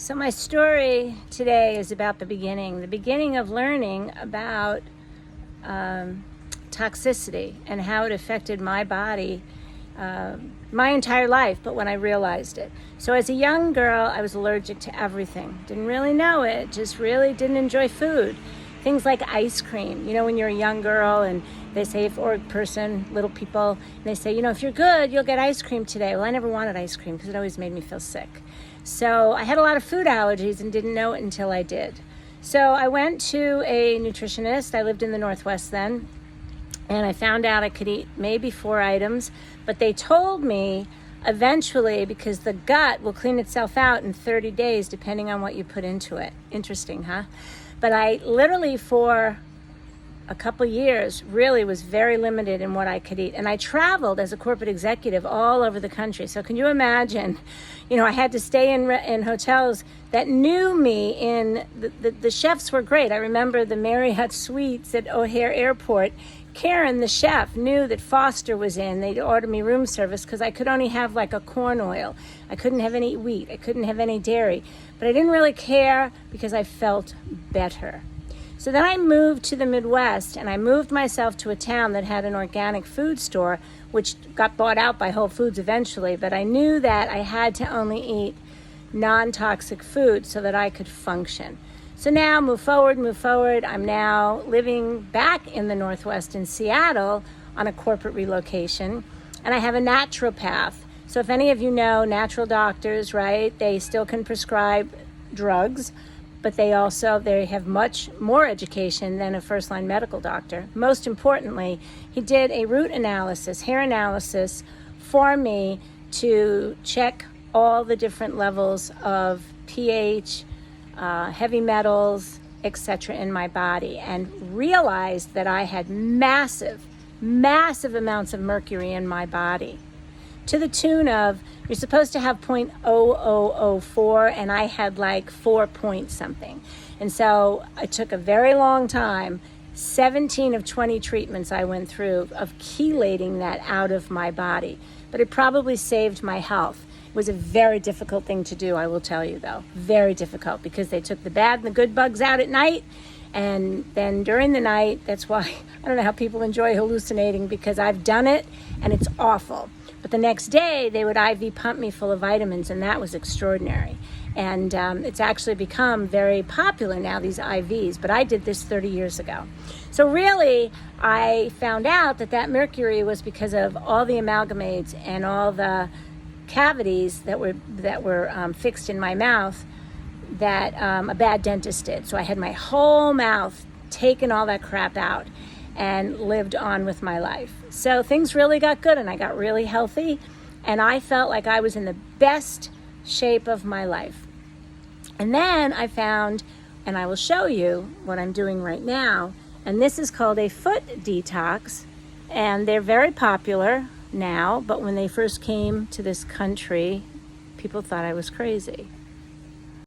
So my story today is about the beginning of learning about toxicity and how it affected my body my entire life, but when I realized it. So as a young girl, I was allergic to everything. Didn't really know it, just really didn't enjoy food. Things like ice cream. You know, when you're a young girl and they say, or a person, little people, and they say, if you're good, you'll get ice cream today. Well, I never wanted ice cream because it always made me feel sick. So I had a lot of food allergies and didn't know it until I did. So I went to a nutritionist. I lived in the Northwest then, and I found out I could eat maybe 4 items, but they told me eventually, because the gut will clean itself out in 30 days depending on what you put into it. Interesting, huh? But I literally, for a couple years, really was very limited in what I could eat. And I traveled as a corporate executive all over the country. So can you imagine, I had to stay in hotels that knew me. The chefs were great. I remember the Marriott Suites at O'Hare Airport. Karen, the chef, knew that Foster was in. They'd order me room service because I could only have like a corn oil. I couldn't have any wheat. I couldn't have any dairy. But I didn't really care because I felt better. So then I moved to the Midwest, and I moved myself to a town that had an organic food store, which got bought out by Whole Foods eventually. But I knew that I had to only eat non-toxic food so that I could function. So now, move forward. I'm now living back in the Northwest in Seattle on a corporate relocation, and I have a naturopath. So if any of you know natural doctors, right, they still can prescribe drugs, but they have much more education than a first-line medical doctor. Most importantly, he did a root analysis, hair analysis for me to check all the different levels of pH, heavy metals, etc. in my body, and realized that I had massive amounts of mercury in my body, to the tune of, you're supposed to have 0.0004, and I had like 4 point something. And so it took a very long time, 17 of 20 treatments I went through of chelating that out of my body. But it probably saved my health. It was a very difficult thing to do, I will tell you though. Very difficult, because they took the bad and the good bugs out at night, and then during the night, that's why I don't know how people enjoy hallucinating, because I've done it and it's awful. But the next day, they would IV pump me full of vitamins, and that was extraordinary. And it's actually become very popular now, these IVs, but I did this 30 years ago. So really, I found out that mercury was because of all the amalgamates and all the cavities that were fixed in my mouth that a bad dentist did. So I had my whole mouth taken all that crap out and lived on with my life. So things really got good, and I got really healthy, and I felt like I was in the best shape of my life. And then I found, and I will show you what I'm doing right now, and this is called a foot detox, and they're very popular now, but when they first came to this country, people thought I was crazy.